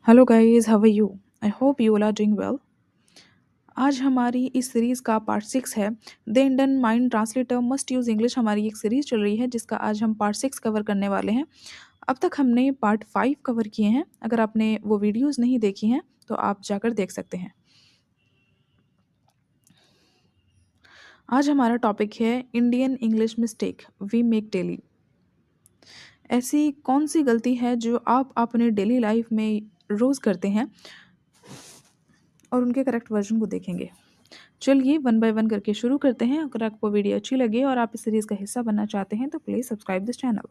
Hello guys, how are you? I hope you all are doing well. आज हमारी इस series का part 6 है। The Indian mind translator must use English. हमारी एक सीरीज़ चल रही है जिसका आज हम पार्ट 6 कवर करने वाले हैं। अब तक हमने पार्ट 5 कवर किए हैं। अगर आपने वो वीडियोज़ नहीं देखी हैं तो आप जाकर देख सकते हैं। आज हमारा टॉपिक है Indian English mistake we make daily. ऐसी कौन सी गलती है जो आप अपने डेली लाइफ में रोज़ करते हैं और उनके करेक्ट वर्जन को देखेंगे। चलिए वन बाय वन करके शुरू करते हैं। अगर आपको वीडियो अच्छी लगे और आप इस सीरीज़ का हिस्सा बनना चाहते हैं तो प्लीज़ सब्सक्राइब दिस चैनल।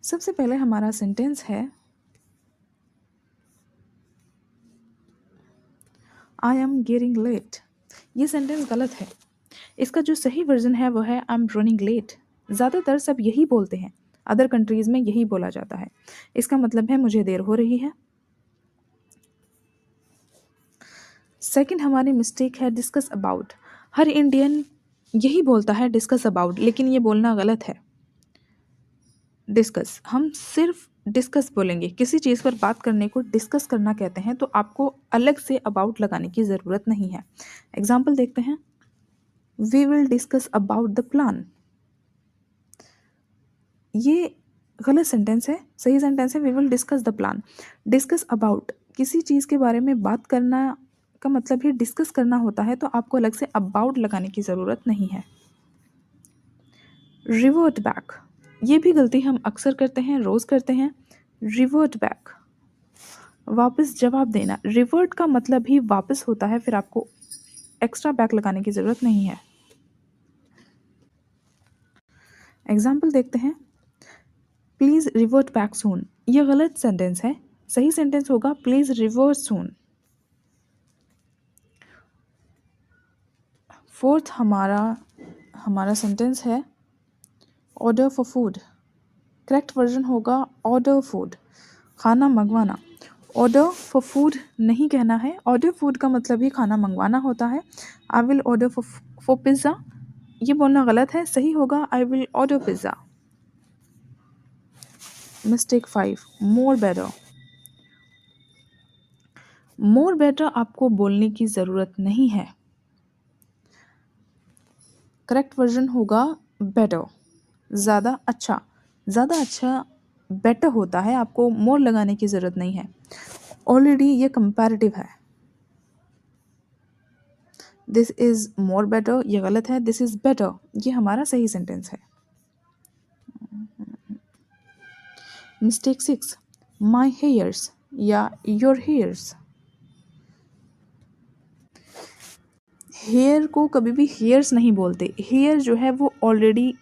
सबसे पहले हमारा सेंटेंस है आई एम गेटिंग लेट। ये सेंटेंस गलत है। इसका जो सही वर्जन है वो है आई एम रनिंग लेट। ज़्यादातर सब यही बोलते हैं, अदर कंट्रीज़ में यही बोला जाता है। इसका मतलब है मुझे देर हो रही है। सेकंड हमारी मिस्टेक है डिस्कस अबाउट। हर इंडियन यही बोलता है डिस्कस अबाउट, लेकिन ये बोलना गलत है। डिस्कस, हम सिर्फ डिस्कस बोलेंगे। किसी चीज़ पर बात करने को डिस्कस करना कहते हैं, तो आपको अलग से अबाउट लगाने की ज़रूरत नहीं है। एग्जाम्पल देखते हैं। We will discuss about the plan. ये गलत सेंटेंस है। सही सेंटेंस है we will discuss the plan. Discuss about, किसी चीज़ के बारे में बात करना का मतलब ही डिस्कस करना होता है, तो आपको अलग से अबाउट लगाने की ज़रूरत नहीं है। रिवर्ट बैक, ये भी गलती हम अक्सर करते हैं, रोज़ करते हैं। रिवर्ट बैक, वापस जवाब देना। रिवर्ट का मतलब ही वापस होता है, फिर आपको एक्स्ट्रा बैक लगाने की ज़रूरत नहीं है। एग्जाम्पल देखते हैं। प्लीज़ रिवर्ट बैक सून, ये गलत सेंटेंस है। सही सेंटेंस होगा प्लीज़ रिवर्ट सून। फोर्थ हमारा सेंटेंस है order for food. Correct version होगा ऑर्डर फूड, खाना मंगवाना। ऑर्डर फॉर फूड नहीं कहना है। ऑर्डर फूड का मतलब ही खाना मंगवाना होता है। I will order for pizza, ये बोलना गलत है। सही होगा I will order pizza. Mistake 5 more better. More better आपको बोलने की ज़रूरत नहीं है। करेक्ट वर्जन होगा बेटर, ज़्यादा अच्छा। ज़्यादा अच्छा बेटर होता है, आपको मोर लगाने की ज़रूरत नहीं है। ऑलरेडी ये कंपैरेटिव है। दिस इज़ मोर बेटर, ये गलत है। दिस इज़ बेटर, ये हमारा सही सेंटेंस है। मिस्टेक 6 माई हेयर्स या योर हेयर्स। हेयर को कभी भी हेयर्स नहीं बोलते। हेयर जो है वो ऑलरेडी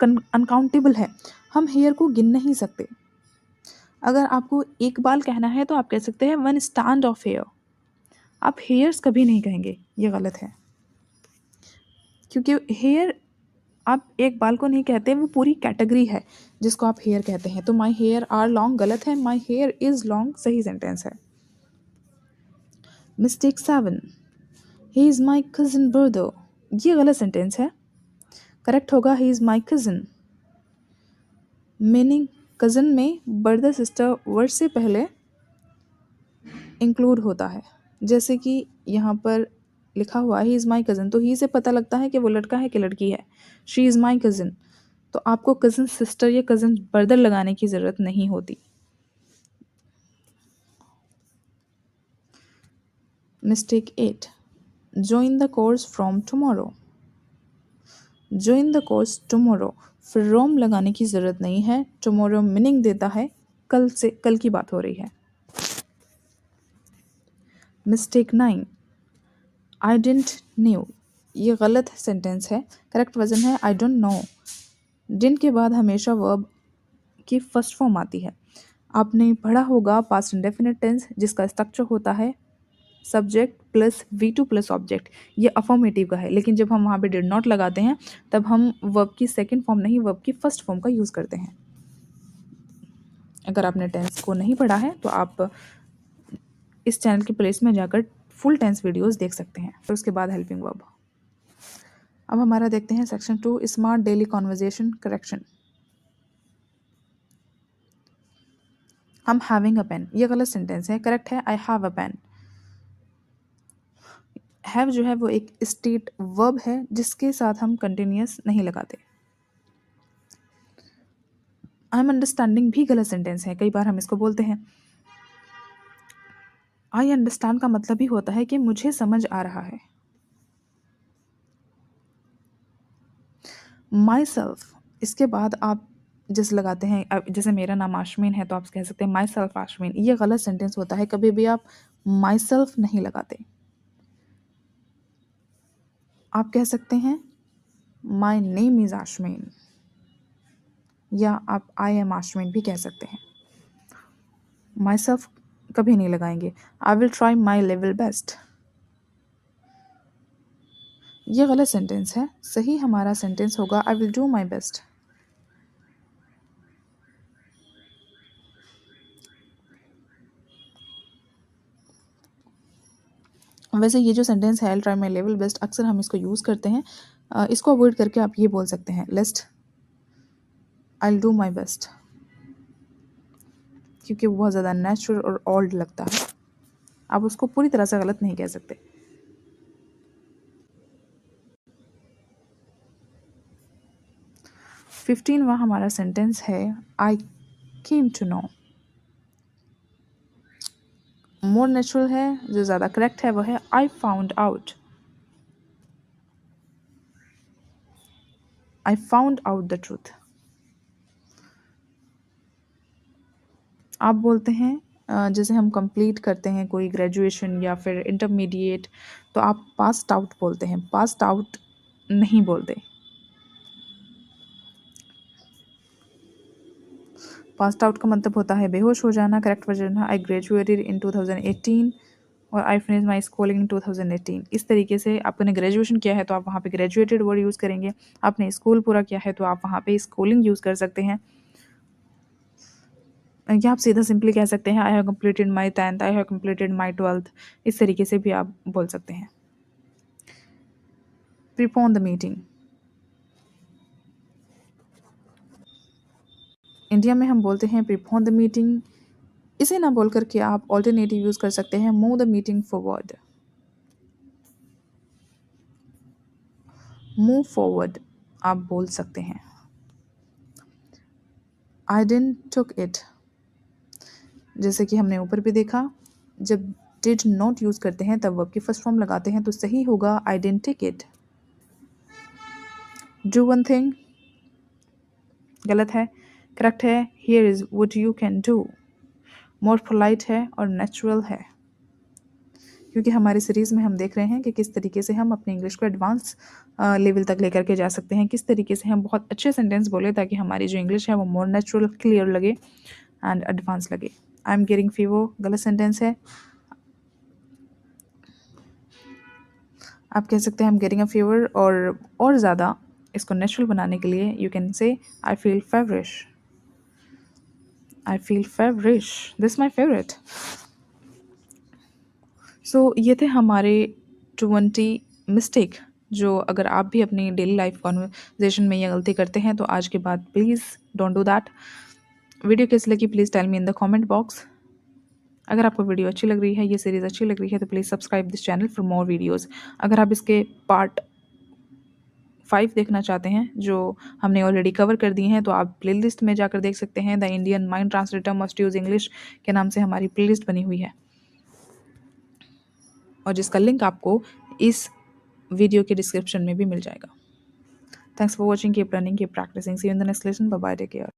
अनकाउंटेबल है, हम हेयर को गिन नहीं सकते। अगर आपको एक बाल कहना है तो आप कह सकते हैं वन स्टैंड ऑफ हेयर। आप हेयर्स कभी नहीं कहेंगे, ये गलत है। क्योंकि हेयर आप एक बाल को नहीं कहते, वो पूरी कैटेगरी है जिसको आप हेयर कहते हैं। तो माई हेयर आर लॉन्ग गलत है, माई हेयर इज़ लॉन्ग सही सेंटेंस है। Mistake 7 he is my cousin brother, ये गलत सेंटेंस है। करेक्ट होगा he is my cousin. Meaning cousin में ब्रदर सिस्टर वर्ड से पहले इंक्लूड होता है। जैसे कि यहाँ पर लिखा हुआ ही इज़ माई कज़न, तो ही से पता लगता है कि वो लड़का है कि लड़की है। शी इज़ माई कज़न, तो आपको कज़न सिस्टर या कज़न ब्रदर लगाने की ज़रूरत नहीं होती। Mistake 8 join the course from tomorrow. Join the course tomorrow, from लगाने की ज़रूरत नहीं है। टुमारो मीनिंग देता है कल से, कल की बात हो रही है। मिस्टेक 9 आई डिडंट न्यू, ये गलत सेंटेंस है। करेक्ट वर्जन है आई डोंट नो। डिडंट के बाद हमेशा वर्ब की फर्स्ट फॉर्म आती है। आपने पढ़ा होगा पास्ट इंडेफिनिट टेंस, जिसका स्ट्रक्चर होता है subject plus V2 plus object. ये अफर्मेटिव का है, लेकिन जब हम वहाँ पे डिड नॉट लगाते हैं तब हम वर्ब की सेकंड फॉर्म नहीं, वर्ब की फर्स्ट फॉर्म का यूज़ करते हैं। अगर आपने टेंस को नहीं पढ़ा है तो आप इस चैनल की प्लेलिस्ट में जाकर फुल टेंस वीडियोस देख सकते हैं। फिर उसके बाद हेल्पिंग वर्ब। अब हमारा देखते हैं section 2 smart daily conversation correction. I'm having a pen, ये गलत सेंटेंस है, करेक्ट है I have a pen। Have जो है वो एक स्टेट वर्ब है जिसके साथ हम कंटिन्यूअस नहीं लगाते। आई एम अंडरस्टैंडिंग भी गलत सेंटेंस है, कई बार हम इसको बोलते हैं। आई अंडरस्टैंड का मतलब ही होता है कि मुझे समझ आ रहा है। माई सेल्फ, इसके बाद आप जैसे लगाते हैं, जैसे मेरा नाम आशमीन है तो आप कह सकते हैं माई सेल्फ आशमीन, ये गलत सेंटेंस होता है, कभी भी आप माई सेल्फ नहीं लगाते। आप कह सकते हैं माई नेम इज़ आशमीन, या आप आई एम आशमीन भी कह सकते हैं। माई सेल्फ कभी नहीं लगाएंगे। I will try my level best, ये गलत सेंटेंस है, सही हमारा सेंटेंस होगा आई विल डू माई बेस्ट। वैसे ये जो सेंटेंस है I will try my level best, अक्सर हम इसको यूज़ करते हैं, इसको अवॉइड करके आप ये बोल सकते हैं lest I will do my best, क्योंकि वो बहुत ज़्यादा नेचुरल और ओल्ड लगता है। आप उसको पूरी तरह से गलत नहीं कह सकते। 15वां हमारा सेंटेंस है I came to know. More natural है, जो ज़्यादा करेक्ट है वो है I found out. I found out the truth. आप बोलते हैं जैसे हम कंप्लीट करते हैं कोई ग्रेजुएशन या फिर इंटरमीडिएट, तो आप पास्ड आउट बोलते हैं, पास्ड आउट नहीं बोलते। पास्ड आउट का मतलब होता है बेहोश हो जाना, करेक्ट वर्जन है आई ग्रेजुएटेड इन 2018 और I finish my schooling in 2018। इस तरीके से आपने ग्रेजुएशन किया है तो आप वहाँ पे ग्रेजुएटेड वर्ड यूज़ करेंगे, आपने स्कूल पूरा किया है तो आप वहाँ पे स्कूलिंग यूज़ कर सकते हैं, या आप सीधा सिंपली कह सकते हैं I have completed my 10th, I have completed my 12th, इस तरीके से भी आप बोल सकते हैं। प्रीपोन द मीटिंग, इंडिया में हम बोलते हैं प्रीपोन द मीटिंग, इसे ना बोल करके आप ऑल्टरनेटिव यूज़ कर सकते हैं move the meeting forward. Move forward आप बोल सकते हैं। आई डिडंट टुक इट, जैसे कि हमने ऊपर भी देखा, जब डिड नॉट यूज़ करते हैं तब वर्ब की फर्स्ट फॉर्म लगाते हैं तो सही होगा I didn't take it. Do one thing गलत है, करेक्ट है here is what you can do. More polite है और नेचुरल है, क्योंकि हमारी सीरीज़ में हम देख रहे हैं कि किस तरीके से हम अपनी इंग्लिश को एडवांस लेवल तक लेकर के जा सकते हैं, किस तरीके से हम बहुत अच्छे सेंटेंस बोले ताकि हमारी जो इंग्लिश है वो मोर नेचुरल, क्लियर लगे एंड एडवांस लगे। आई एम गेटिंग फीवर गलत सेंटेंस है, आप कह सकते हैं I am getting a fever, और ज़्यादा इसको नेचुरल बनाने के लिए you can say I feel feverish, I feel feverish, this my favourite. So ये थे हमारे 20 मिस्टेक, जो अगर आप भी अपनी डेली लाइफ कॉन्वर्जेशन में ये गलती करते हैं तो आज के बाद please don't do that. Video कैसी लगी please tell me in the comment box. अगर आपको वीडियो अच्छी लग रही है, ये सीरीज़ अच्छी लग रही है तो please subscribe this channel for more videos. अगर आप इसके पार्ट 5 देखना चाहते हैं जो हमने ऑलरेडी कवर कर दिए हैं तो आप प्लेलिस्ट में जाकर देख सकते हैं। The Indian mind translator must use English के नाम से हमारी प्लेलिस्ट बनी हुई है, और जिसका लिंक आपको इस वीडियो के डिस्क्रिप्शन में भी मिल जाएगा। Thanks for watching, keep learning, keep practising, see you in the next lesson, bye bye, take care.